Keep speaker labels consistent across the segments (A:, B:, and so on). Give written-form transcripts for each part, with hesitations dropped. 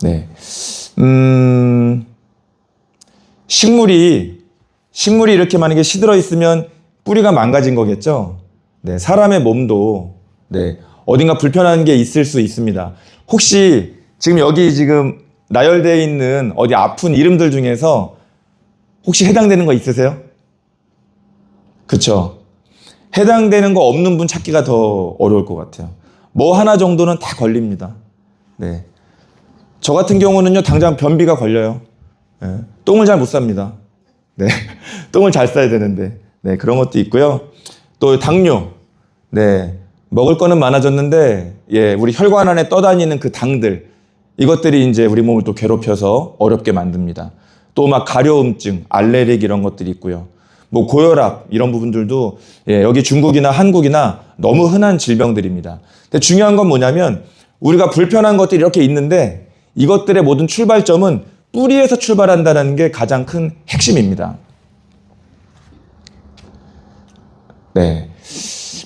A: 네. 식물이 이렇게 만약에 시들어 있으면 뿌리가 망가진 거겠죠? 네. 사람의 몸도, 네. 어딘가 불편한 게 있을 수 있습니다. 혹시 지금 여기 지금 나열되어 있는 어디 아픈 이름들 중에서 혹시 해당되는 거 있으세요? 그쵸? 해당되는 거 없는 분 찾기가 더 어려울 것 같아요. 뭐 하나 정도는 다 걸립니다. 네. 저 같은 경우는요, 당장 변비가 걸려요. 네. 똥을 잘 못 쌉니다. 네. 똥을 잘 싸야 되는데. 네. 그런 것도 있고요. 또 당뇨. 네. 먹을 거는 많아졌는데, 예, 우리 혈관 안에 떠다니는 그 당들. 이것들이 이제 우리 몸을 또 괴롭혀서 어렵게 만듭니다. 또 막 가려움증, 알레르기 이런 것들이 있고요. 뭐 고혈압 이런 부분들도 예, 여기 중국이나 한국이나 너무 흔한 질병들입니다. 근데 중요한 건 뭐냐면 우리가 불편한 것들이 이렇게 있는데 이것들의 모든 출발점은 뿌리에서 출발한다는 게 가장 큰 핵심입니다. 네.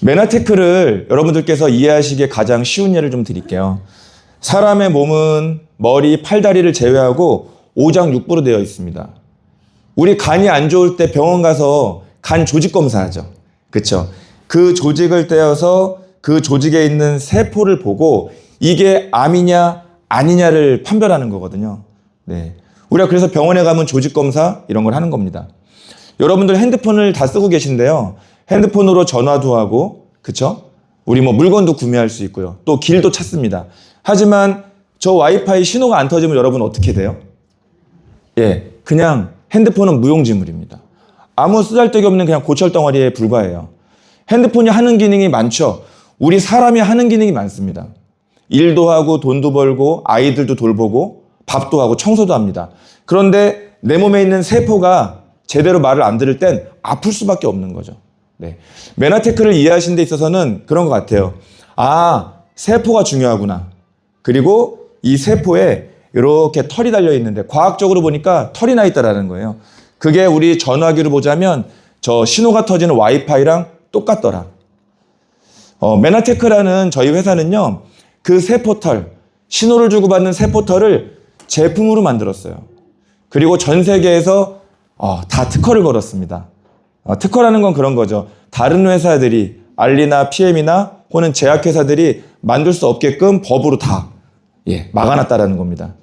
A: 메나테크를 여러분들께서 이해하시기에 가장 쉬운 예를 좀 드릴게요. 사람의 몸은 머리, 팔다리를 제외하고 오장육부로 되어 있습니다. 우리 간이 안 좋을 때 병원 가서 간 조직 검사하죠. 그렇죠? 그 조직을 떼어서 그 조직에 있는 세포를 보고 이게 암이냐 아니냐를 판별하는 거거든요. 네. 우리가 그래서 병원에 가면 조직 검사 이런 걸 하는 겁니다. 여러분들 핸드폰을 다 쓰고 계신데요. 핸드폰으로 전화도 하고, 그렇죠? 우리 뭐 물건도 구매할 수 있고요. 또 길도 찾습니다. 하지만 저 와이파이 신호가 안 터지면 여러분 어떻게 돼요? 예, 그냥 핸드폰은 무용지물입니다. 아무 쓰잘데기 없는 그냥 고철덩어리에 불과해요. 핸드폰이 하는 기능이 많죠. 우리 사람이 하는 기능이 많습니다. 일도 하고 돈도 벌고 아이들도 돌보고 밥도 하고 청소도 합니다. 그런데 내 몸에 있는 세포가 제대로 말을 안 들을 땐 아플 수밖에 없는 거죠. 네. 메나테크를 이해하시는 데 있어서는 그런 것 같아요. 아, 세포가 중요하구나. 그리고 이 세포에 이렇게 털이 달려 있는데 과학적으로 보니까 털이 나 있다라는 거예요. 그게 우리 전화기로 보자면 저 신호가 터지는 와이파이랑 똑같더라. 메나테크라는 저희 회사는요. 그 세포털, 신호를 주고받는 세포털을 제품으로 만들었어요. 그리고 전 세계에서 다 특허를 걸었습니다. 특허라는 건 그런 거죠. 다른 회사들이 알리나 PM이나 혹은 제약회사들이 만들 수 없게끔 법으로 다 막아놨다라는 겁니다.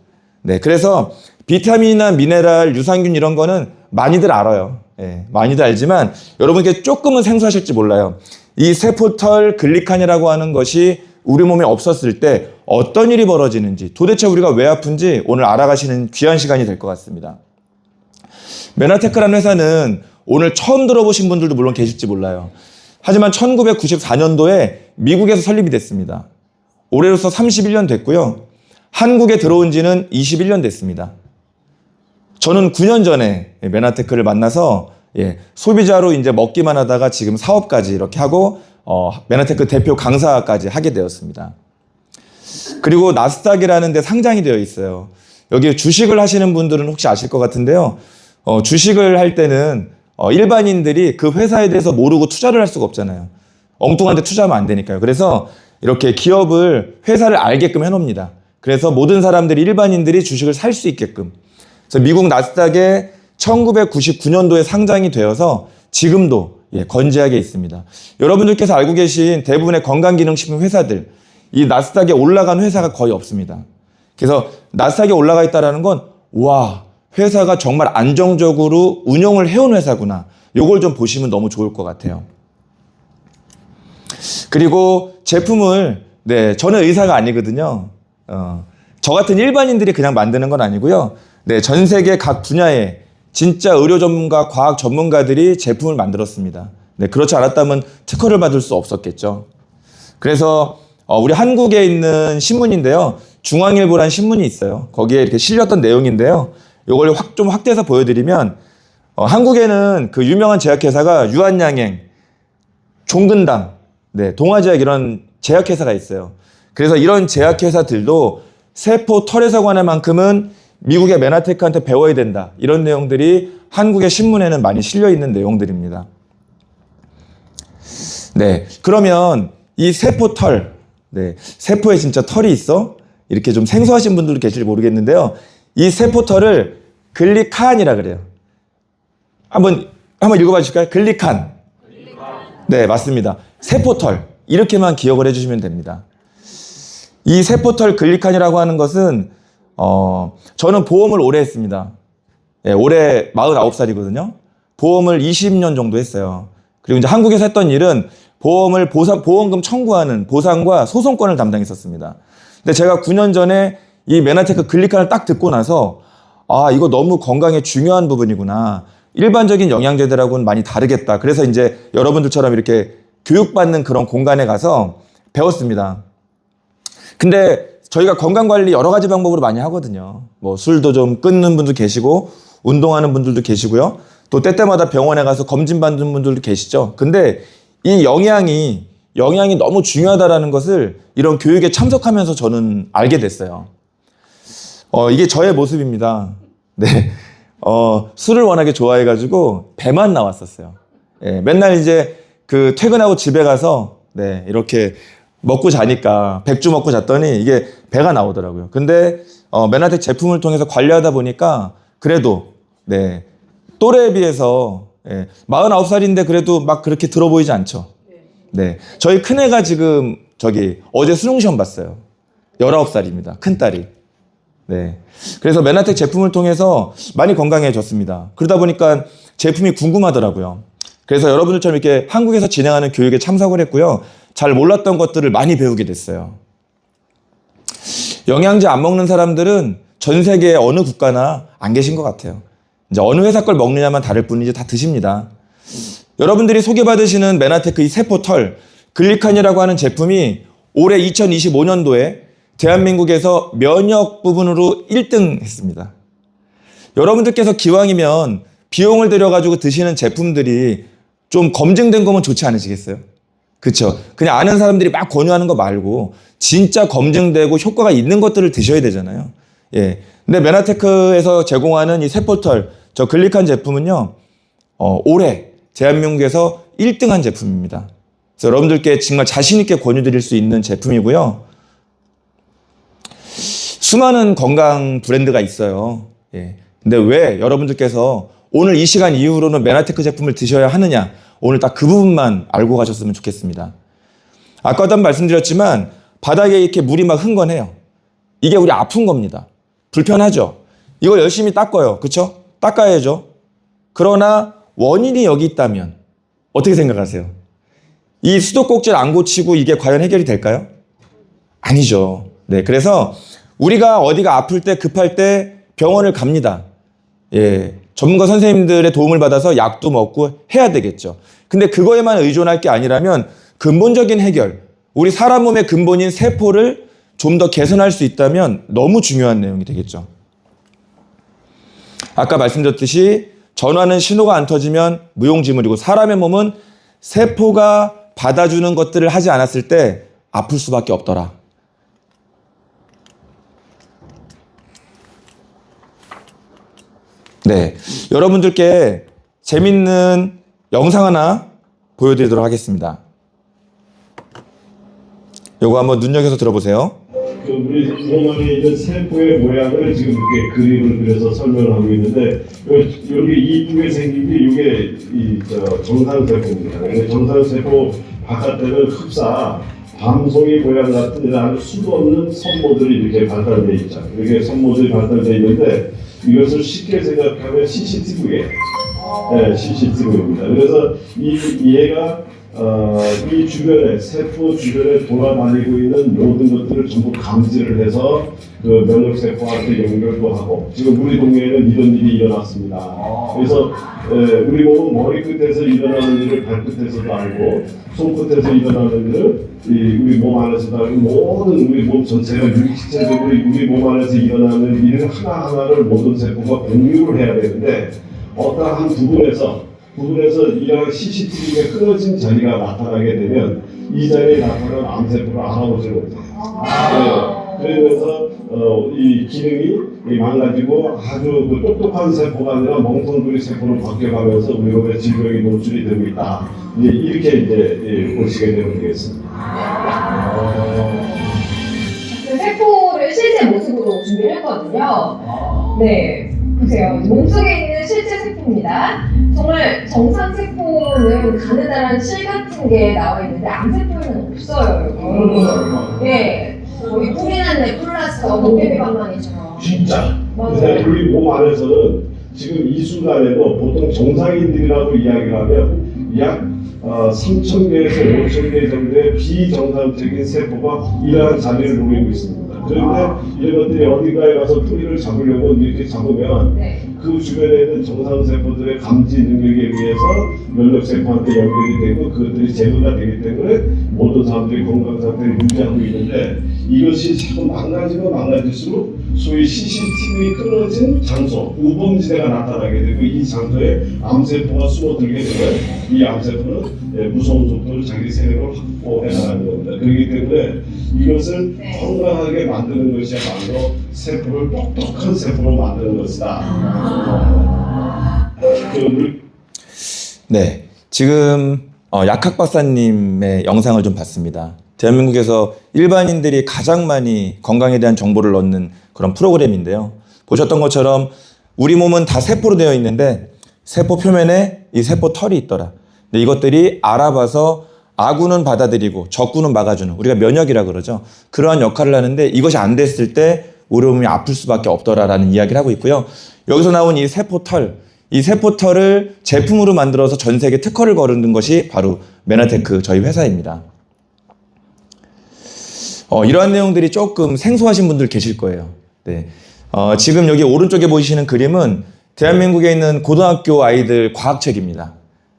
A: 네, 그래서 비타민이나 미네랄, 유산균 이런 거는 많이들 알아요. 예, 많이들 알지만 여러분께 조금은 생소하실지 몰라요. 이 세포털 글리칸이라고 하는 것이 우리 몸에 없었을 때 어떤 일이 벌어지는지 도대체 우리가 왜 아픈지 오늘 알아가시는 귀한 시간이 될 것 같습니다. 메나테크라는 회사는 오늘 처음 들어보신 분들도 물론 계실지 몰라요. 하지만 1994년도에 미국에서 설립이 됐습니다. 올해로서 31년 됐고요. 한국에 들어온 지는 21년 됐습니다. 저는 9년 전에 메나테크를 만나서 소비자로 이제 먹기만 하다가 지금 사업까지 이렇게 하고 메나테크 대표 강사까지 하게 되었습니다. 그리고 나스닥이라는 데 상장이 되어 있어요. 여기 주식을 하시는 분들은 혹시 아실 것 같은데요. 주식을 할 때는 일반인들이 그 회사에 대해서 모르고 투자를 할 수가 없잖아요. 엉뚱한 데 투자하면 안 되니까요. 그래서 이렇게 기업을, 회사를 알게끔 해놓습니다. 그래서 모든 사람들이, 일반인들이 주식을 살 수 있게끔. 그래서 미국 나스닥에 1999년도에 상장이 되어서 지금도 건재하게 있습니다. 여러분들께서 알고 계신 대부분의 건강기능식품 회사들, 이 나스닥에 올라간 회사가 거의 없습니다. 그래서 나스닥에 올라가 있다는 건 와, 회사가 정말 안정적으로 운영을 해온 회사구나. 요걸 좀 보시면 너무 좋을 것 같아요. 그리고 제품을, 저는 의사가 아니거든요. 저 같은 일반인들이 그냥 만드는 건 아니고요. 전 세계 각 분야에 진짜 의료 전문가, 과학 전문가들이 제품을 만들었습니다. 그렇지 않았다면 특허를 받을 수 없었겠죠. 그래서 우리 한국에 있는 신문인데요. 중앙일보라는 신문이 있어요. 거기에 이렇게 실렸던 내용인데요. 이걸 좀 확대해서 보여드리면 한국에는 그 유명한 제약회사가 유한양행, 종근당, 동아제약 이런 제약회사가 있어요. 그래서 이런 제약회사들도 세포 털에서 관한 만큼은 미국의 메나테크한테 배워야 된다. 이런 내용들이 한국의 신문에는 많이 실려 있는 내용들입니다. 그러면 이 세포털, 세포에 진짜 털이 있어? 이렇게 좀 생소하신 분들도 계실지 모르겠는데요. 이 세포털을 글리칸이라 그래요. 한번 읽어봐 주실까요? 글리칸. 네, 맞습니다. 세포털. 이렇게만 기억을 해주시면 됩니다. 이 세포털 글리칸이라고 하는 것은 저는 보험을 오래 했습니다. 예, 올해 49살이거든요. 보험을 20년 정도 했어요. 그리고 이제 한국에서 했던 일은 보험금 청구하는 보상과 소송권을 담당했었습니다. 근데 제가 9년 전에 이 메나테크 글리칸을 딱 듣고 나서 이거 너무 건강에 중요한 부분이구나. 일반적인 영양제들하고는 많이 다르겠다. 그래서 이제 여러분들처럼 이렇게 교육받는 그런 공간에 가서 배웠습니다. 근데 저희가 건강관리 여러 가지 방법으로 많이 하거든요. 뭐 술도 좀 끊는 분도 계시고 운동하는 분들도 계시고요. 또 때때마다 병원에 가서 검진받는 분들도 계시죠. 근데 이 영양이 너무 중요하다라는 것을 이런 교육에 참석하면서 저는 알게 됐어요. 이게 저의 모습입니다. 네. 술을 워낙에 좋아해가지고 배만 나왔었어요. 예, 맨날 이제 퇴근하고 집에 가서 네, 이렇게 먹고 자니까 백주 먹고 잤더니 이게 배가 나오더라고요. 근데 메나텍 제품을 통해서 관리하다 보니까 그래도 네, 또래에 비해서 49살인데 그래도 막 그렇게 들어 보이지 않죠. 네, 저희 큰애가 지금 어제 수능 시험 봤어요. 19살입니다. 큰딸이. 네, 그래서 메나텍 제품을 통해서 많이 건강해졌습니다. 그러다 보니까 제품이 궁금하더라고요. 그래서 여러분들처럼 이렇게 한국에서 진행하는 교육에 참석을 했고요. 잘 몰랐던 것들을 많이 배우게 됐어요. 영양제 안 먹는 사람들은 전 세계 어느 국가나 안 계신 것 같아요. 이제 어느 회사 걸 먹느냐만 다를 뿐이지 다 드십니다. 여러분들이 소개받으시는 메나테크 이 세포털 글리칸이라고 하는 제품이 올해 2025년도에 대한민국에서 면역 부분으로 1등 했습니다. 여러분들께서 기왕이면 비용을 들여가지고 드시는 제품들이 좀 검증된 거면 좋지 않으시겠어요? 그쵸? 그냥 아는 사람들이 막 권유하는 거 말고 진짜 검증되고 효과가 있는 것들을 드셔야 되잖아요. 예. 근데 메나테크에서 제공하는 이 세포털, 저 글리칸 제품은요, 올해 대한민국에서 1등한 제품입니다. 그래서 여러분들께 정말 자신있게 권유드릴 수 있는 제품이고요. 수많은 건강 브랜드가 있어요. 예. 근데 왜 여러분들께서 오늘 이 시간 이후로는 메나테크 제품을 드셔야 하느냐? 오늘 딱 그 부분만 알고 가셨으면 좋겠습니다. 아까도 말씀드렸지만 바닥에 이렇게 물이 막 흥건해요. 이게 우리 아픈 겁니다. 불편하죠? 이걸 열심히 닦아요. 그쵸? 닦아야죠. 그러나 원인이 여기 있다면 어떻게 생각하세요? 이 수도꼭지를 안 고치고 이게 과연 해결이 될까요? 아니죠. 네, 그래서 우리가 어디가 아플 때 급할 때 병원을 갑니다. 예, 전문가 선생님들의 도움을 받아서 약도 먹고 해야 되겠죠. 근데 그거에만 의존할 게 아니라면 근본적인 해결, 우리 사람 몸의 근본인 세포를 좀 더 개선할 수 있다면 너무 중요한 내용이 되겠죠. 아까 말씀드렸듯이 전화는 신호가 안 터지면 무용지물이고 사람의 몸은 세포가 받아주는 것들을 하지 않았을 때 아플 수밖에 없더라. 네, 여러분들께 재밌는 영상 하나 보여드리도록 하겠습니다. 요거 한번 눈여겨서 들어보세요.
B: 우리 몸 안에 있는 세포의 모양을 지금 이렇게 그림을 그려서 설명을 하고 있는데 여기 이쁘게 생긴 게 이게 정상세포입니다. 정상세포 바깥에는 흡사 밤송이 모양 같은 아주 수도 없는 섬모들이 이렇게 발달되어 있죠. 이게 섬모들이 발달되어 있는데 이것을 쉽게 생각하면 CCTV예요. 네, CCTV입니다. 그래서 얘가 이 주변에 세포 주변에 돌아다니고 있는 모든 것들을 전부 감지를 해서 그 면역세포한테 연결도 하고 지금 우리 동네에는 이런 일이 일어났습니다. 그래서 우리 몸은 머리끝에서 일어나는 일을 발끝에서도 알고 손끝에서 일어나는 일을 우리 몸 안에서도 알고 모든 우리 몸 전체가 유기체적으로 우리 몸 안에서 일어나는 일을 하나하나를 모든 세포가 공유를 해야 되는데 어떠한 부분에서 이런 CCTV가 끊어진 자리가 나타나게 되면 이 자리에 나타난 암세포를 알아보지 못해요. 그러면서 이 기능이 망가지고 아주 그 똑똑한 세포가 아니라 멍텅구리 세포로 바뀌어가면서 우리 몸에 질병이 노출이 되고 있다. 이렇게 이제 보시게 되면 되겠습니다.
C: 그 세포를 세포로 준비를 했거든요. 네, 보세요. 몸속에 있는 실제 세포입니다. 정말 정상 세포는 가느다란 실 같은 게 나와 있는데 암세포에는 없어요, 여기. 네, 저희 뿌리 난데 플라스터, 도깨비방망이처럼.
B: 진짜.
C: 맞아요.
B: 근데 우리 몸 안에서는 지금 이 순간에도 보통 정상인들이라고 이야기를 하면 약 3,000개에서 5,000개 정도의 비정상적인 세포가 일하는 자리를 노리고 있습니다. 그런데 이런 것들이 어디가에 가서 뿌리를 잡으려고 이렇게 잡으면
C: 네.
B: 그 주변에 있는 정상세포들의 감지 능력에 의해서 면역세포한테 연결이 되고 그것들이 제거가 되기 때문에 모든 사람들이 건강 상태를 유지하고 있는데 이것이 자꾸 망가지면 망가질수록 소위 CCTV 끊어진 장소, 우범지대가 나타나게 되고 이 장소에 암세포가 숨어들게 되면 이 암세포는 무서운 속도로 자기 세력을 확보해 나가는 겁니다. 그렇기 때문에 이것을 건강하게 만드는 것이야말로 세포를 똑똑한 세포로 만드는 것이다.
A: 네, 지금 약학 박사님의 영상을 좀 봤습니다. 대한민국에서 일반인들이 가장 많이 건강에 대한 정보를 넣는 그런 프로그램인데요. 보셨던 것처럼 우리 몸은 다 세포로 되어 있는데 세포 표면에 이 세포 털이 있더라. 근데 이것들이 알아봐서 아군은 받아들이고 적군은 막아주는, 우리가 면역이라 그러죠. 그러한 역할을 하는데 이것이 안 됐을 때 우리 몸이 아플 수밖에 없더라라는 이야기를 하고 있고요. 여기서 나온 이 세포털, 이 세포털을 제품으로 만들어서 전 세계 특허를 거는 것이 바로 메나테크 저희 회사입니다. 이러한 내용들이 조금 생소하신 분들 계실 거예요. 네. 지금 여기 오른쪽에 보이시는 그림은 대한민국에 있는 고등학교 아이들 과학책입니다.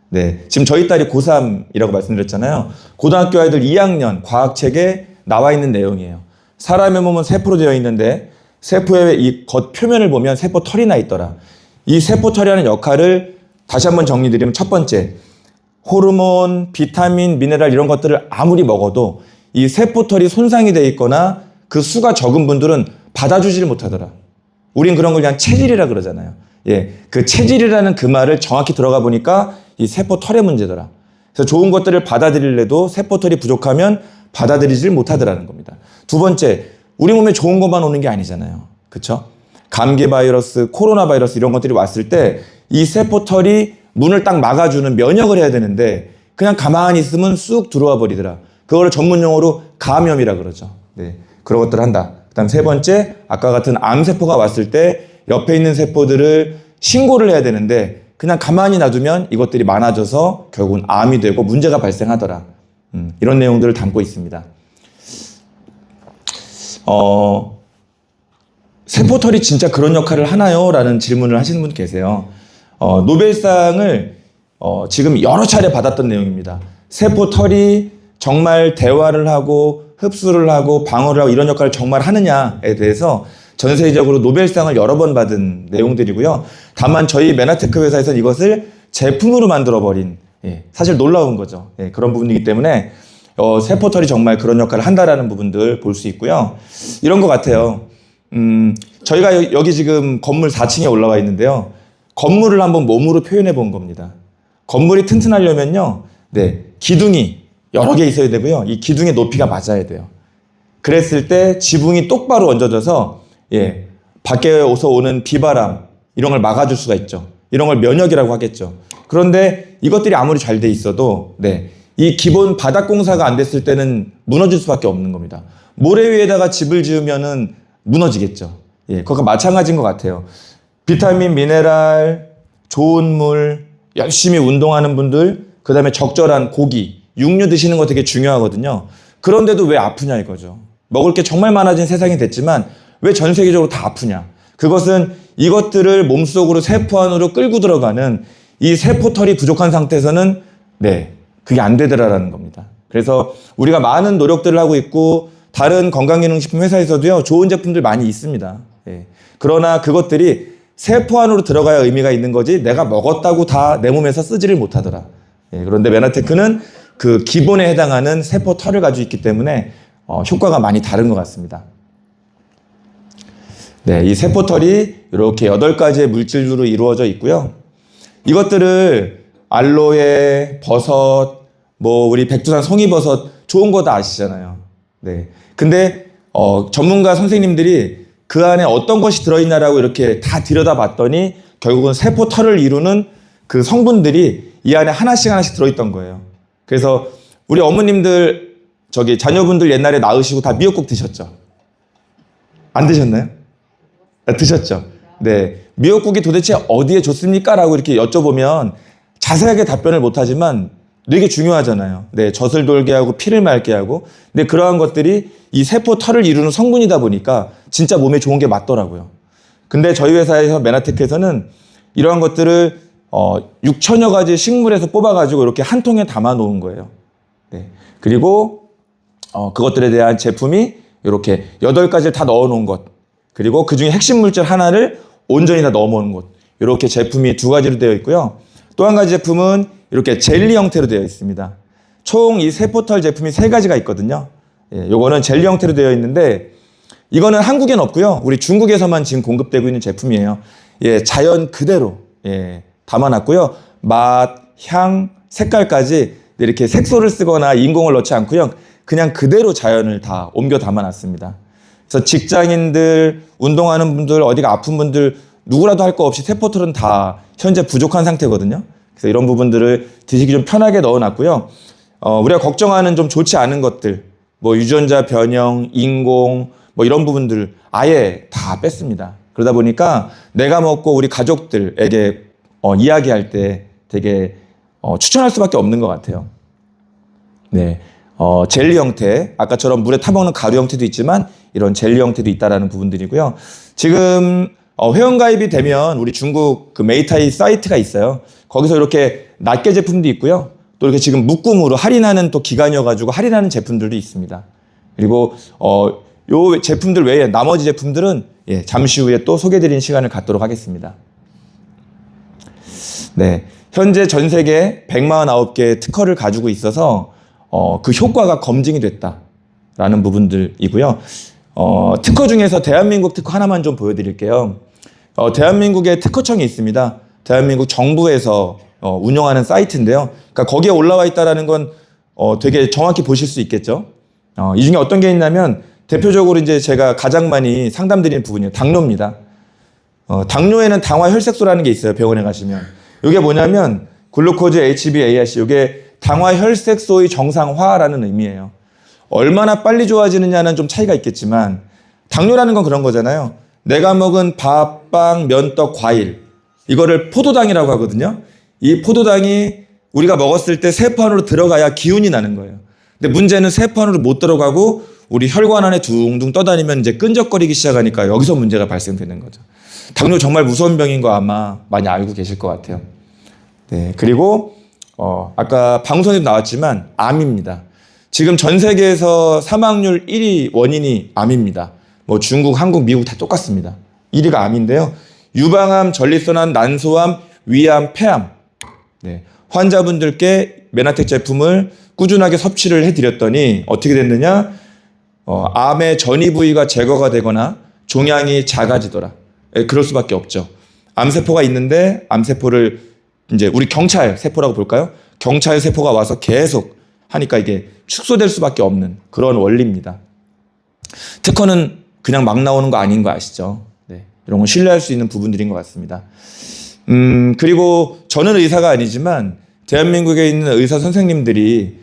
A: 네. 지금 저희 딸이 고3이라고 말씀드렸잖아요. 고등학교 아이들 2학년 과학책에 나와 있는 내용이에요. 사람의 몸은 세포로 되어 있는데 세포의 이 겉 표면을 보면 세포 털이 나 있더라. 이 세포 털이 하는 역할을 다시 한번 정리드리면 첫 번째, 호르몬, 비타민, 미네랄 이런 것들을 아무리 먹어도 이 세포털이 손상이 돼 있거나 그 수가 적은 분들은 받아주지를 못하더라. 우린 그런 걸 그냥 체질이라 그러잖아요. 예, 그 체질이라는 그 말을 정확히 들어가 보니까 이 세포털의 문제더라. 그래서 좋은 것들을 받아들일래도 세포털이 부족하면 받아들이질 못하더라는 겁니다. 두 번째, 우리 몸에 좋은 것만 오는 게 아니잖아요. 그렇죠? 감기 바이러스, 코로나 바이러스 이런 것들이 왔을 때 이 세포털이 문을 딱 막아주는 면역을 해야 되는데 그냥 가만히 있으면 쑥 들어와 버리더라. 그걸 전문 용어로 감염이라 그러죠. 네, 그런 것들을 한다. 그다음 세 번째, 아까 같은 암세포가 왔을 때 옆에 있는 세포들을 신고를 해야 되는데 그냥 가만히 놔두면 이것들이 많아져서 결국은 암이 되고 문제가 발생하더라. 이런 내용들을 담고 있습니다. 세포털이 진짜 그런 역할을 하나요? 라는 질문을 하시는 분 계세요. 노벨상을 지금 여러 차례 받았던 내용입니다. 세포털이 정말 대화를 하고 흡수를 하고 방어를 하고 이런 역할을 정말 하느냐에 대해서 전 세계적으로 노벨상을 여러 번 받은 내용들이고요. 다만 저희 메나테크 회사에서는 이것을 제품으로 만들어버린, 사실 놀라운 거죠. 그런 부분이기 때문에 세포털이 정말 그런 역할을 한다라는 부분들 볼 수 있고요. 이런 것 같아요. 저희가 여기 지금 건물 4층에 올라와 있는데요. 건물을 한번 몸으로 표현해 본 겁니다. 건물이 튼튼하려면요. 네, 기둥이 여러 개 있어야 되고요. 이 기둥의 높이가 맞아야 돼요. 그랬을 때 지붕이 똑바로 얹어져서 밖에서 오는 비바람 이런 걸 막아줄 수가 있죠. 이런 걸 면역이라고 하겠죠. 그런데 이것들이 아무리 잘 돼 있어도 이 기본 바닥 공사가 안 됐을 때는 무너질 수밖에 없는 겁니다. 모래 위에다가 집을 지으면은 무너지겠죠. 그것과 마찬가지인 것 같아요. 비타민, 미네랄, 좋은 물, 열심히 운동하는 분들, 그 다음에 적절한 고기, 육류 드시는 거 되게 중요하거든요. 그런데도 왜 아프냐 이거죠. 먹을 게 정말 많아진 세상이 됐지만 왜 전 세계적으로 다 아프냐. 그것은 이것들을 몸속으로 세포 안으로 끌고 들어가는 이 세포털이 부족한 상태에서는 그게 안 되더라라는 겁니다. 그래서 우리가 많은 노력들을 하고 있고 다른 건강기능식품 회사에서도요 좋은 제품들 많이 있습니다. 그러나 그것들이 세포 안으로 들어가야 의미가 있는 거지 내가 먹었다고 다 내 몸에서 쓰지를 못하더라. 그런데 메나테크는 그 기본에 해당하는 세포 털을 가지고 있기 때문에 효과가 많이 다른 것 같습니다. 이 세포 털이 이렇게 8가지의 물질로 이루어져 있고요. 이것들을 알로에, 버섯, 우리 백두산 송이버섯 좋은 거 다 아시잖아요. 근데 전문가 선생님들이 그 안에 어떤 것이 들어있나라고 이렇게 다 들여다봤더니 결국은 세포털을 이루는 그 성분들이 이 안에 하나씩 하나씩 들어있던 거예요. 그래서 우리 어머님들 자녀분들 옛날에 낳으시고 다 미역국 드셨죠? 안 드셨나요? 드셨죠? 네. 미역국이 도대체 어디에 좋습니까? 라고 이렇게 여쭤보면 자세하게 답변을 못하지만 되게 중요하잖아요. 네. 젖을 돌게 하고 피를 맑게 하고. 근데 그러한 것들이 이 세포털을 이루는 성분이다 보니까 진짜 몸에 좋은 게 맞더라고요. 근데 저희 회사에서 메나테크에서는 이러한 것들을 6천여 가지 식물에서 뽑아가지고 이렇게 한 통에 담아 놓은 거예요. 네. 그리고 그것들에 대한 제품이 이렇게 8가지를 다 넣어 놓은 것. 그리고 그 중에 핵심 물질 하나를 온전히 다 넣어 놓은 것. 이렇게 제품이 2가지로 되어 있고요. 또 한 가지 제품은 이렇게 젤리 형태로 되어 있습니다. 총 이 세포털 제품이 3가지가 있거든요. 예, 요거는 젤리 형태로 되어 있는데 이거는 한국엔 없고요. 우리 중국에서만 지금 공급되고 있는 제품이에요. 예, 자연 그대로 담아놨고요. 맛, 향, 색깔까지 이렇게 색소를 쓰거나 인공을 넣지 않고요. 그냥 그대로 자연을 다 옮겨 담아놨습니다. 그래서 직장인들, 운동하는 분들, 어디가 아픈 분들 누구라도 할 거 없이 세포털은 다 현재 부족한 상태거든요. 그래서 이런 부분들을 드시기 좀 편하게 넣어놨고요. 우리가 걱정하는 좀 좋지 않은 것들, 뭐 유전자 변형, 인공, 뭐 이런 부분들 아예 다 뺐습니다. 그러다 보니까 내가 먹고 우리 가족들에게 이야기할 때 되게 추천할 수밖에 없는 것 같아요. 네, 젤리 형태, 아까처럼 물에 타먹는 가루 형태도 있지만 이런 젤리 형태도 있다라는 부분들이고요. 지금 회원가입이 되면 우리 중국 그 메이타이 사이트가 있어요. 거기서 이렇게 낱개 제품도 있고요. 또 이렇게 지금 묶음으로 할인하는 또 기간이어가지고 할인하는 제품들도 있습니다. 그리고 요 제품들 외에 나머지 제품들은 잠시 후에 또 소개드리는 시간을 갖도록 하겠습니다. 네, 현재 전 세계 149개의 특허를 가지고 있어서 그 효과가 검증이 됐다라는 부분들이고요. 특허 중에서 대한민국 특허 하나만 좀 보여드릴게요. 대한민국에 특허청이 있습니다. 대한민국 정부에서 운영하는 사이트인데요. 그러니까 거기에 올라와 있다라는 건 되게 정확히 보실 수 있겠죠. 이 중에 어떤 게 있냐면 대표적으로 이제 제가 가장 많이 상담드리는 부분이에요. 당뇨입니다. 당뇨에는 당화 혈색소라는 게 있어요. 병원에 가시면. 이게 뭐냐면 글루코즈 HbA1C, 이게 당화 혈색소의 정상화라는 의미예요. 얼마나 빨리 좋아지느냐는 좀 차이가 있겠지만 당뇨라는 건 그런 거잖아요. 내가 먹은 밥, 빵, 면떡, 과일, 이거를 포도당이라고 하거든요. 이 포도당이 우리가 먹었을 때 세포 안으로 들어가야 기운이 나는 거예요. 근데 문제는 세포 안으로 못 들어가고 우리 혈관 안에 둥둥 떠다니면 이제 끈적거리기 시작하니까 여기서 문제가 발생되는 거죠. 당뇨 정말 무서운 병인 거 아마 많이 알고 계실 것 같아요. 네, 그리고 아까 방송에도 나왔지만 암입니다. 지금 전 세계에서 사망률 1위 원인이 암입니다. 뭐 중국, 한국, 미국 다 똑같습니다. 1위가 암인데요. 유방암, 전립선암, 난소암, 위암, 폐암. 네, 환자분들께 메나텍 제품을 꾸준하게 섭취를 해드렸더니 어떻게 됐느냐? 암의 전이 부위가 제거가 되거나 종양이 작아지더라. 그럴 수밖에 없죠. 암세포가 있는데 암세포를 이제 우리 경찰 세포라고 볼까요? 경찰 세포가 와서 계속 하니까 이게 축소될 수밖에 없는 그런 원리입니다. 특허는 그냥 막 나오는 거 아닌 거 아시죠? 네, 이런 건 신뢰할 수 있는 부분들인 것 같습니다. 그리고 저는 의사가 아니지만 대한민국에 있는 의사 선생님들이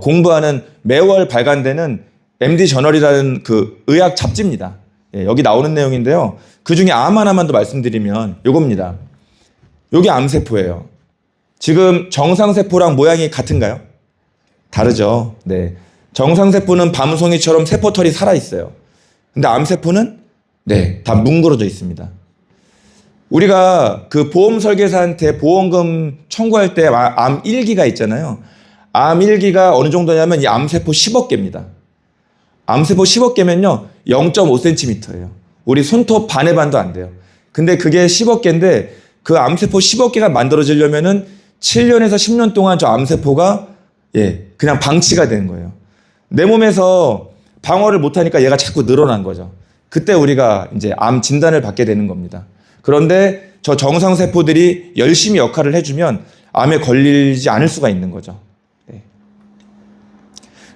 A: 공부하는 매월 발간되는 MD 저널이라는 그 의학 잡지입니다. 예, 여기 나오는 내용인데요. 그 중에 암 하나만 더 말씀드리면 요겁니다. 요게 암세포예요. 지금 정상세포랑 모양이 같은가요? 다르죠. 네. 정상세포는 밤송이처럼 세포털이 살아있어요. 근데 암세포는 네, 다 뭉그러져 있습니다. 우리가 그 보험 설계사한테 보험금 청구할 때 암 1기가 있잖아요. 암 1기가 어느 정도냐면 이 암세포 10억 개입니다. 암세포 10억 개면요 0.5cm예요. 우리 손톱 반의 반도 안 돼요. 근데 그게 10억 개인데 그 암세포 10억 개가 만들어지려면은 7년에서 10년 동안 저 암세포가 그냥 방치가 되는 거예요. 내 몸에서 방어를 못하니까 얘가 자꾸 늘어난 거죠. 그때 우리가 이제 암 진단을 받게 되는 겁니다. 그런데 저 정상세포들이 열심히 역할을 해주면 암에 걸리지 않을 수가 있는 거죠. 네.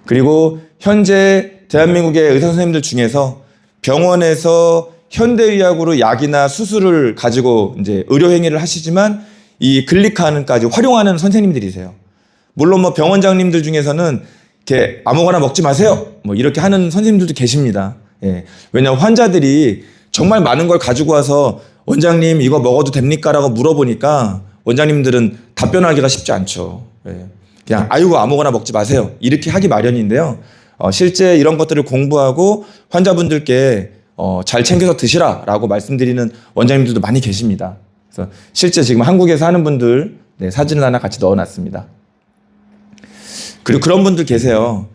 A: 그리고 현재 대한민국의 의사 선생님들 중에서 병원에서 현대의학으로 약이나 수술을 가지고 이제 의료 행위를 하시지만 이 글리칸까지 활용하는 선생님들이세요. 물론 뭐 병원장님들 중에서는 이렇게 아무거나 먹지 마세요. 뭐 이렇게 하는 선생님들도 계십니다. 예. 왜냐하면 환자들이 정말 많은 걸 가지고 와서 원장님 이거 먹어도 됩니까? 라고 물어보니까 원장님들은 답변하기가 쉽지 않죠. 예. 그냥 아이고 아무거나 먹지 마세요. 이렇게 하기 마련인데요. 실제 이런 것들을 공부하고 환자분들께 잘 챙겨서 드시라라고 말씀드리는 원장님들도 많이 계십니다. 그래서 실제 지금 한국에서 하는 분들 사진을 하나 같이 넣어놨습니다. 그리고 그런 분들 계세요.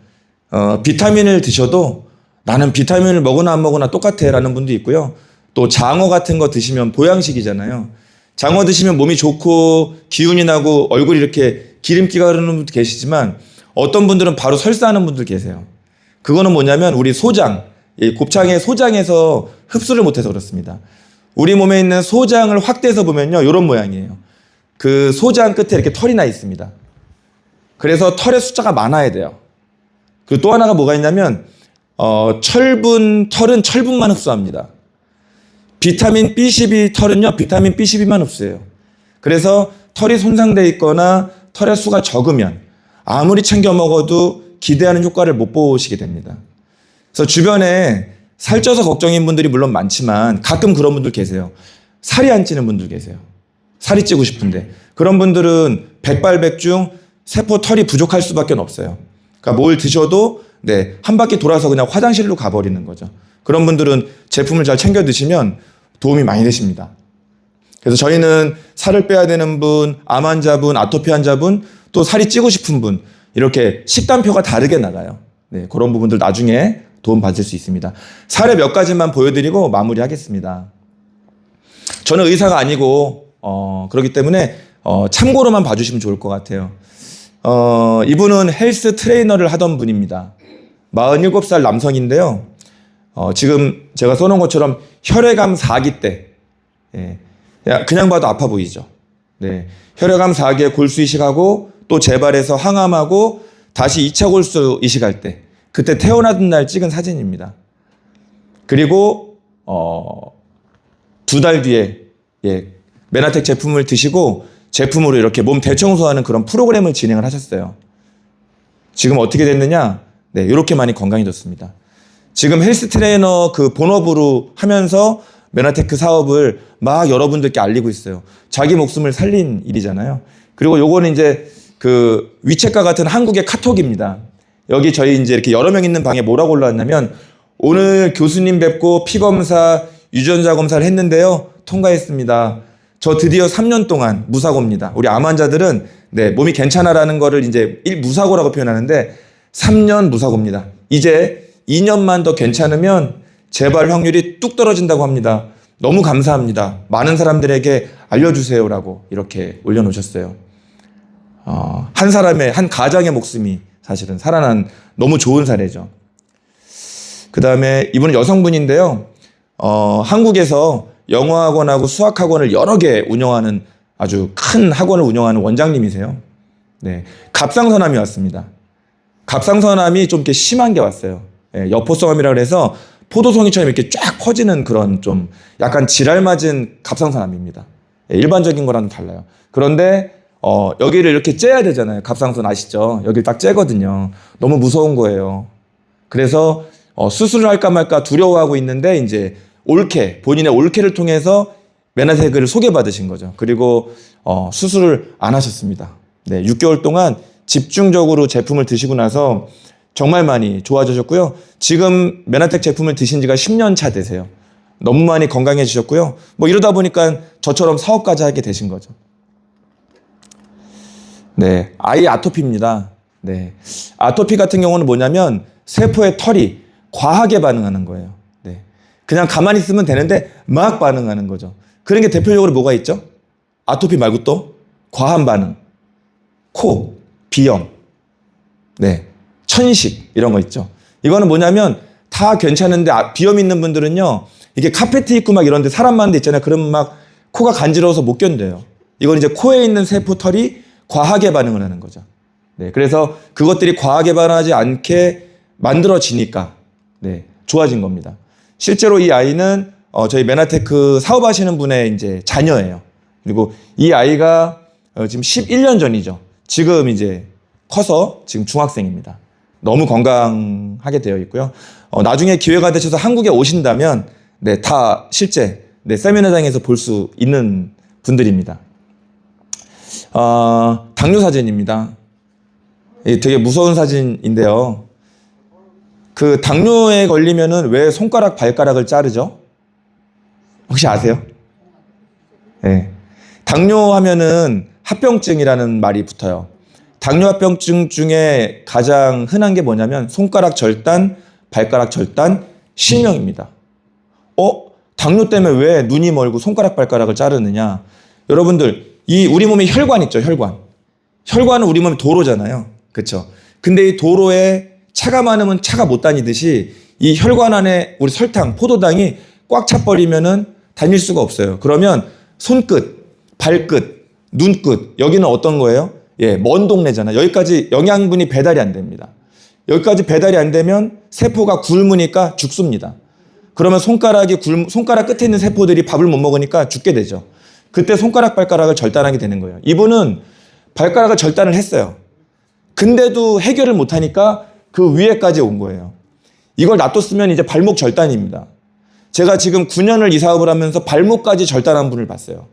A: 비타민을 드셔도 나는 비타민을 먹으나 안 먹으나 똑같아 라는 분도 있고요. 또 장어 같은 거 드시면 보양식이잖아요. 장어 드시면 몸이 좋고 기운이 나고 얼굴이 이렇게 기름기가 흐르는 분도 계시지만 어떤 분들은 바로 설사하는 분들 계세요. 그거는 뭐냐면 우리 소장, 곱창의 소장에서 흡수를 못해서 그렇습니다. 우리 몸에 있는 소장을 확대해서 보면요. 이런 모양이에요. 그 소장 끝에 이렇게 털이 나 있습니다. 그래서 털의 숫자가 많아야 돼요. 그리고 또 하나가 뭐가 있냐면 털은 철분만 흡수합니다. 비타민 B12 털은요. 비타민 B12만 흡수해요. 그래서 털이 손상되어 있거나 털의 수가 적으면 아무리 챙겨 먹어도 기대하는 효과를 못 보시게 됩니다. 그래서 주변에 살쪄서 걱정인 분들이 물론 많지만 가끔 그런 분들 계세요. 살이 안 찌는 분들 계세요. 살이 찌고 싶은데 그런 분들은 백발백중 세포 털이 부족할 수밖에 없어요. 그러니까 뭘 드셔도 한 바퀴 돌아서 그냥 화장실로 가버리는 거죠. 그런 분들은 제품을 잘 챙겨 드시면 도움이 많이 되십니다. 그래서 저희는 살을 빼야 되는 분, 암 환자분, 아토피 환자분, 또 살이 찌고 싶은 분 이렇게 식단표가 다르게 나가요. 그런 부분들 나중에 도움 받을 수 있습니다. 사례 몇 가지만 보여드리고 마무리하겠습니다. 저는 의사가 아니고 그렇기 때문에 참고로만 봐주시면 좋을 것 같아요. 이분은 헬스 트레이너를 하던 분입니다. 47살 남성인데요. 지금 제가 써놓은 것처럼 혈액암 4기 때 그냥 봐도 아파 보이죠. 혈액암 4기에 골수 이식하고 또 재발해서 항암하고 다시 2차 골수 이식할 때 그때 태어나던 날 찍은 사진입니다. 그리고 2달 뒤에 메나텍 제품을 드시고 제품으로 이렇게 몸 대청소하는 그런 프로그램을 진행을 하셨어요. 지금 어떻게 됐느냐? 이렇게 많이 건강해졌습니다. 지금 헬스 트레이너 그 본업으로 하면서 메나테크 사업을 막 여러분들께 알리고 있어요. 자기 목숨을 살린 일이잖아요. 그리고 요거는 이제 그 위챗과 같은 한국의 카톡입니다. 여기 저희 이제 이렇게 여러 명 있는 방에 뭐라고 올라왔냐면 오늘 교수님 뵙고 피검사, 유전자 검사를 했는데요. 통과했습니다. 저 드디어 3년 동안 무사고입니다. 우리 암 환자들은 몸이 괜찮아라는 거를 이제 무사고라고 표현하는데 3년 무사고입니다. 이제 2년만 더 괜찮으면 재발 확률이 뚝 떨어진다고 합니다. 너무 감사합니다. 많은 사람들에게 알려주세요라고 이렇게 올려놓으셨어요. 한 사람의, 한 가장의 목숨이 사실은 살아난 너무 좋은 사례죠. 그 다음에 이분은 여성분인데요. 한국에서 영어학원하고 수학학원을 여러 개 운영하는 아주 큰 학원을 운영하는 원장님이세요. 갑상선암이 왔습니다. 갑상선암이 좀 이렇게 심한 게 왔어요. 여포성암이라 그래서 포도송이처럼 이렇게 쫙 퍼지는 그런 좀 약간 지랄 맞은 갑상선암입니다. 일반적인 거랑은 달라요. 그런데 여기를 이렇게 째야 되잖아요. 갑상선 아시죠? 여기를 딱 째거든요. 너무 무서운 거예요. 그래서 수술을 할까 말까 두려워하고 있는데 이제 본인의 올케를 통해서 메나텍을 소개받으신 거죠. 그리고 수술을 안 하셨습니다. 6개월 동안 집중적으로 제품을 드시고 나서 정말 많이 좋아지셨고요. 지금 메나텍 제품을 드신 지가 10년 차 되세요. 너무 많이 건강해지셨고요. 뭐 이러다 보니까 저처럼 사업까지 하게 되신 거죠. 아이 아토피입니다. 아토피 같은 경우는 뭐냐면 세포의 털이 과하게 반응하는 거예요. 그냥 가만히 있으면 되는데 막 반응하는 거죠. 그런 게 대표적으로 뭐가 있죠? 아토피 말고 또 과한 반응, 코, 비염, 천식 이런 거 있죠. 이거는 뭐냐면 다 괜찮은데 비염 있는 분들은요. 이게 카페트 있고 막 이런 데 사람 많은 데 있잖아요. 그러면 막 코가 간지러워서 못 견뎌요. 이건 이제 코에 있는 세포 털이 과하게 반응을 하는 거죠. 그래서 그것들이 과하게 반응하지 않게 만들어지니까 좋아진 겁니다. 실제로 이 아이는 저희 메나테크 사업하시는 분의 이제 자녀예요. 그리고 이 아이가 지금 11년 전이죠. 지금 이제 커서 지금 중학생입니다. 너무 건강하게 되어 있고요. 나중에 기회가 되셔서 한국에 오신다면 네, 다 실제 네, 세미나장에서 볼 수 있는 분들입니다. 당뇨 사진입니다. 되게 무서운 사진인데요. 그 당뇨에 걸리면은 왜 손가락, 발가락을 자르죠? 혹시 아세요? 네. 당뇨 하면은 합병증이라는 말이 붙어요. 당뇨 합병증 중에 가장 흔한 게 뭐냐면 손가락 절단, 발가락 절단, 실명입니다. 당뇨 때문에 왜 눈이 멀고 손가락, 발가락을 자르느냐? 여러분들, 이 우리 몸에 혈관 있죠, 혈관. 혈관은 우리 몸의 도로잖아요. 그렇죠? 근데 이 도로에 차가 많으면 차가 못 다니듯이 이 혈관 안에 우리 설탕, 포도당이 꽉 차버리면은 다닐 수가 없어요. 그러면 손끝, 발끝, 눈끝, 여기는 어떤 거예요? 예, 먼 동네잖아요. 여기까지 영양분이 배달이 안 됩니다. 여기까지 배달이 안 되면 세포가 굶으니까 죽습니다. 그러면 손가락 끝에 있는 세포들이 밥을 못 먹으니까 죽게 되죠. 그때 손가락, 발가락을 절단하게 되는 거예요. 이분은 발가락을 절단을 했어요. 근데도 해결을 못하니까 그 위에까지 온 거예요. 이걸 놔뒀으면 이제 발목 절단입니다. 제가 지금 9년을 이 사업을 하면서 발목까지 절단한 분을 봤어요.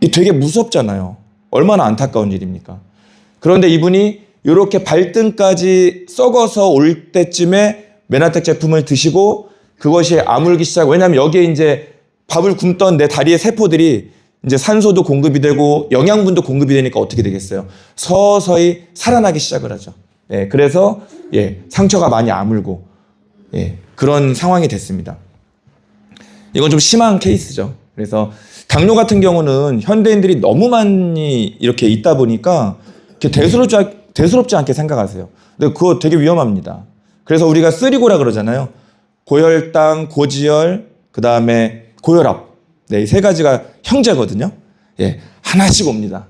A: 이 되게 무섭잖아요. 얼마나 안타까운 일입니까? 그런데 이분이 이렇게 발등까지 썩어서 올 때쯤에 메나텍 제품을 드시고 그것이 아물기 시작. 왜냐하면 여기에 이제 밥을 굶던 내 다리의 세포들이 이제 산소도 공급이 되고 영양분도 공급이 되니까 어떻게 되겠어요? 서서히 살아나기 시작을 하죠. 예, 그래서 상처가 많이 아물고 그런 상황이 됐습니다. 이건 좀 심한 케이스죠. 그래서 당뇨 같은 경우는 현대인들이 너무 많이 이렇게 있다 보니까 이렇게 대수롭지 않게 생각하세요. 근데 그거 되게 위험합니다. 그래서 우리가 쓰리고라 그러잖아요. 고혈당, 고지혈, 그 다음에 고혈압. 네, 이 세 가지가 형제거든요. 예, 하나씩 옵니다.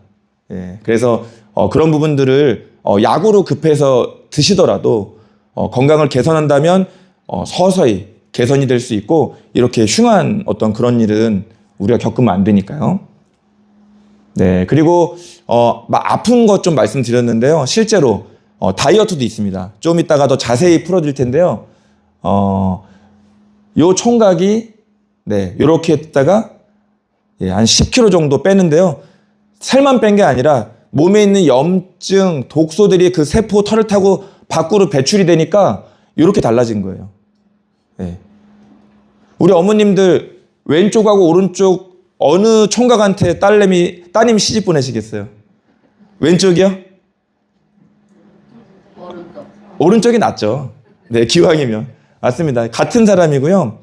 A: 예, 그래서 그런 부분들을 약으로 급해서 드시더라도 건강을 개선한다면 서서히 개선이 될 수 있고 이렇게 흉한 어떤 그런 일은 우리가 겪으면 안 되니까요. 네, 그리고 막 아픈 것 좀 말씀드렸는데요. 실제로 다이어트도 있습니다. 좀 이따가 더 자세히 풀어드릴 텐데요. 요 총각이 요렇게 했다가 한 10kg 정도 빼는데요. 살만 뺀 게 아니라 몸에 있는 염증, 독소들이 그 세포 털을 타고 밖으로 배출이 되니까 이렇게 달라진 거예요. 우리 어머님들 왼쪽하고 오른쪽 어느 총각한테 따님 시집 보내시겠어요? 왼쪽이요? 오른쪽이 낫죠. 네, 기왕이면. 맞습니다. 같은 사람이고요.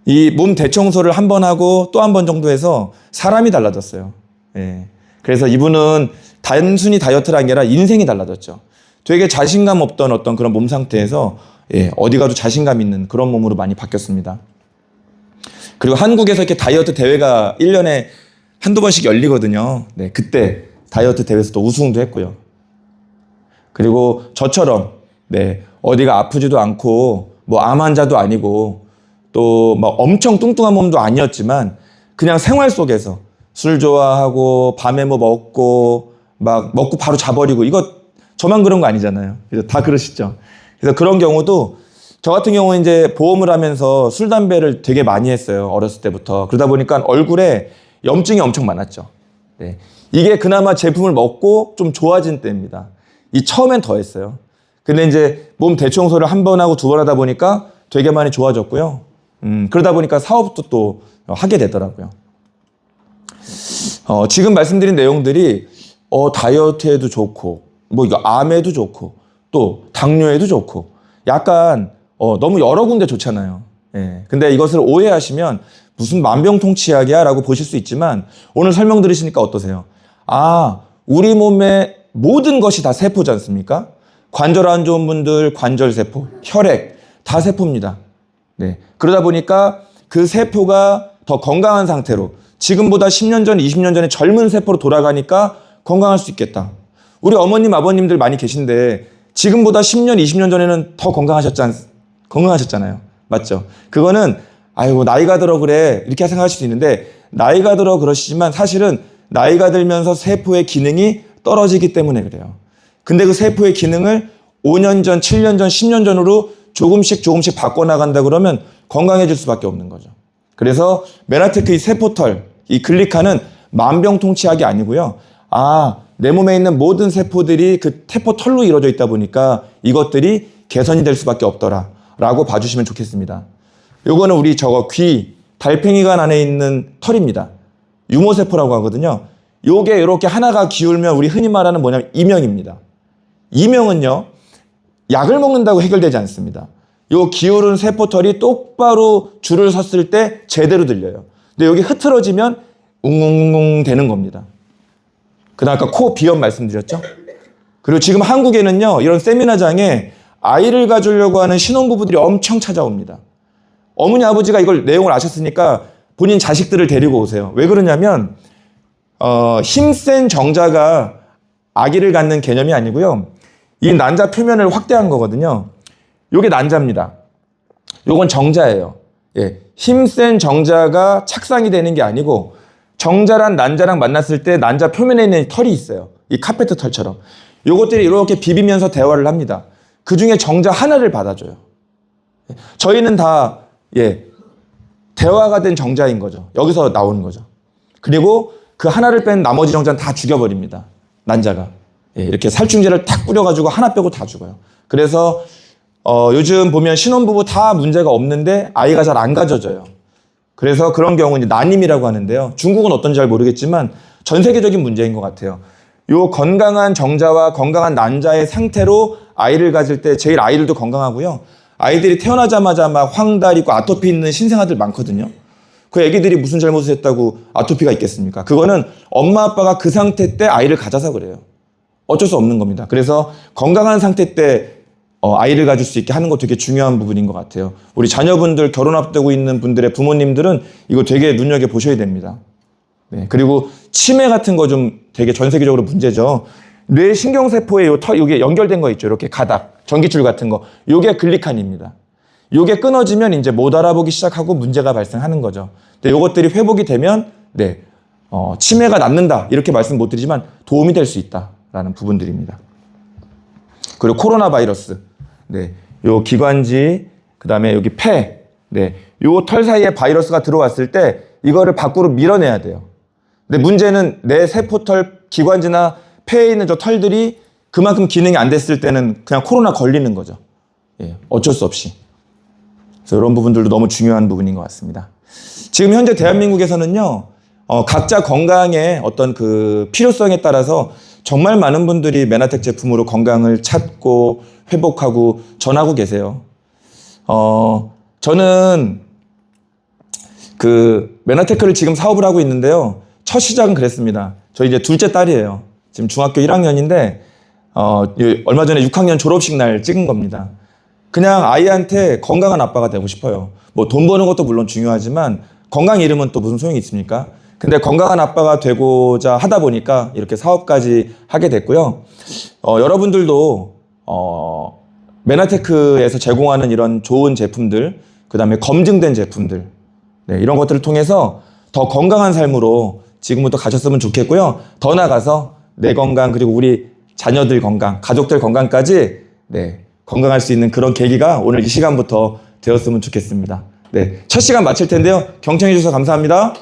A: 이 몸 대청소를 한 번 하고 또 한 번 정도 해서 사람이 달라졌어요. 예. 그래서 이분은 단순히 다이어트란 게 아니라 인생이 달라졌죠. 되게 자신감 없던 어떤 그런 몸 상태에서 어디 가도 자신감 있는 그런 몸으로 많이 바뀌었습니다. 그리고 한국에서 이렇게 다이어트 대회가 1년에 한두 번씩 열리거든요. 네, 그때 다이어트 대회에서도 우승도 했고요. 그리고 저처럼 어디가 아프지도 않고 뭐 암 환자도 아니고 또 막 엄청 뚱뚱한 몸도 아니었지만 그냥 생활 속에서 술 좋아하고 밤에 뭐 먹고 막 먹고 바로 자버리고 이거 저만 그런 거 아니잖아요. 그래서 다 그러시죠. 그래서 그런 경우도 저 같은 경우는 이제 보험을 하면서 술, 담배를 되게 많이 했어요. 어렸을 때부터. 그러다 보니까 얼굴에 염증이 엄청 많았죠. 네. 이게 그나마 제품을 먹고 좀 좋아진 때입니다. 이 처음엔 더 했어요. 근데 이제 몸 대청소를 한 번 하고 두 번 하다 보니까 되게 많이 좋아졌고요. 그러다 보니까 사업도 또 하게 되더라고요. 지금 말씀드린 내용들이 다이어트에도 좋고 뭐 이거 암에도 좋고 또 당뇨에도 좋고 약간 너무 여러 군데 좋잖아요. 예. 근데 이것을 오해하시면 무슨 만병통치약이야 라고 보실 수 있지만 오늘 설명 들으시니까 어떠세요? 우리 몸의 모든 것이 다 세포지 않습니까? 관절 안 좋은 분들 관절 세포, 혈액 다 세포입니다. 네. 그러다 보니까 그 세포가 더 건강한 상태로 지금보다 10년 전, 20년 전에 젊은 세포로 돌아가니까 건강할 수 있겠다. 우리 어머님, 아버님들 많이 계신데 지금보다 10년, 20년 전에는 더 건강하셨잖아요. 맞죠? 그거는 아이고 나이가 들어 그래 이렇게 생각하실 수 있는데 나이가 들어 그러시지만 사실은 나이가 들면서 세포의 기능이 떨어지기 때문에 그래요. 근데 그 세포의 기능을 5년 전, 7년 전, 10년 전으로 조금씩 바꿔나간다 그러면 건강해질 수밖에 없는 거죠. 그래서 메나테크 이 세포털, 이 글리카는 만병통치약이 아니고요. 내 몸에 있는 모든 세포들이 그 세포털로 이루어져 있다 보니까 이것들이 개선이 될 수밖에 없더라 라고 봐주시면 좋겠습니다. 요거는 우리 귀, 달팽이관 안에 있는 털입니다. 유모세포라고 하거든요. 요게 이렇게 하나가 기울면 우리 흔히 말하는 뭐냐면 이명입니다. 이명은요, 약을 먹는다고 해결되지 않습니다. 요 기울은 세포털이 똑바로 줄을 섰을 때 제대로 들려요. 근데 여기 흐트러지면 웅웅웅 되는 겁니다. 그다음 아까 코 비염 말씀드렸죠? 그리고 지금 한국에는요, 이런 세미나장에 아이를 가지려고 하는 신혼부부들이 엄청 찾아옵니다. 어머니, 아버지가 이걸 내용을 아셨으니까 본인 자식들을 데리고 오세요. 왜 그러냐면, 힘센 정자가 아기를 갖는 개념이 아니고요. 이 난자 표면을 확대한 거거든요. 요게 난자입니다. 요건 정자예요. 예. 힘센 정자가 착상이 되는 게 아니고 정자랑 난자랑 만났을 때 난자 표면에 있는 털이 있어요. 이 카페트 털처럼. 요것들이 이렇게 비비면서 대화를 합니다. 그 중에 정자 하나를 받아줘요. 저희는 다 대화가 된 정자인 거죠. 여기서 나오는 거죠. 그리고 그 하나를 뺀 나머지 정자는 다 죽여버립니다. 난자가. 이렇게 살충제를 탁 뿌려가지고 하나 빼고 다 죽어요. 그래서 요즘 보면 신혼부부 다 문제가 없는데 아이가 잘 안 가져져요. 그래서 그런 경우는 난임이라고 하는데요. 중국은 어떤지 잘 모르겠지만 전 세계적인 문제인 것 같아요. 요 건강한 정자와 건강한 난자의 상태로 아이를 가질 때 제일 아이들도 건강하고요. 아이들이 태어나자마자 막 황달 있고 아토피 있는 신생아들 많거든요. 그 애기들이 무슨 잘못을 했다고 아토피가 있겠습니까? 그거는 엄마 아빠가 그 상태 때 아이를 가져서 그래요. 어쩔 수 없는 겁니다. 그래서 건강한 상태 때 아이를 가질 수 있게 하는 거 되게 중요한 부분인 것 같아요. 우리 자녀분들 결혼 앞두고 있는 분들의 부모님들은 이거 되게 눈여겨보셔야 됩니다. 네, 그리고 치매 같은 거 좀 되게 전 세계적으로 문제죠. 뇌 신경세포에 요게 연결된 거 있죠. 이렇게 가닥, 전기줄 같은 거. 요게 글리칸입니다. 요게 끊어지면 이제 못 알아보기 시작하고 문제가 발생하는 거죠. 근데 요것들이 회복이 되면 치매가 낫는다 이렇게 말씀 못 드리지만 도움이 될 수 있다라는 부분들입니다. 그리고 코로나 바이러스, 요 기관지, 그 다음에 여기 폐, 요 털 사이에 바이러스가 들어왔을 때 이거를 밖으로 밀어내야 돼요. 근데 문제는 내 세포털, 기관지나 폐에 있는 저 털들이 그만큼 기능이 안 됐을 때는 그냥 코로나 걸리는 거죠. 어쩔 수 없이. 그래서 이런 부분들도 너무 중요한 부분인 것 같습니다. 지금 현재 대한민국에서는요, 각자 건강의 어떤 그 필요성에 따라서 정말 많은 분들이 메나텍 제품으로 건강을 찾고 회복하고 전하고 계세요. 저는 그 메나테크를 지금 사업을 하고 있는데요. 첫 시작은 그랬습니다. 저 이제 둘째 딸이에요. 지금 중학교 1학년인데 얼마 전에 6학년 졸업식 날 찍은 겁니다. 그냥 아이한테 건강한 아빠가 되고 싶어요. 뭐 돈 버는 것도 물론 중요하지만 건강 잃으면 또 무슨 소용이 있습니까? 근데 건강한 아빠가 되고자 하다 보니까 이렇게 사업까지 하게 됐고요. 여러분들도 메나테크에서 제공하는 이런 좋은 제품들, 그 다음에 검증된 제품들, 이런 것들을 통해서 더 건강한 삶으로 지금부터 가셨으면 좋겠고요. 더 나아가서 내 건강, 그리고 우리 자녀들 건강, 가족들 건강까지 건강할 수 있는 그런 계기가 오늘 이 시간부터 되었으면 좋겠습니다. 첫 시간 마칠 텐데요. 경청해 주셔서 감사합니다.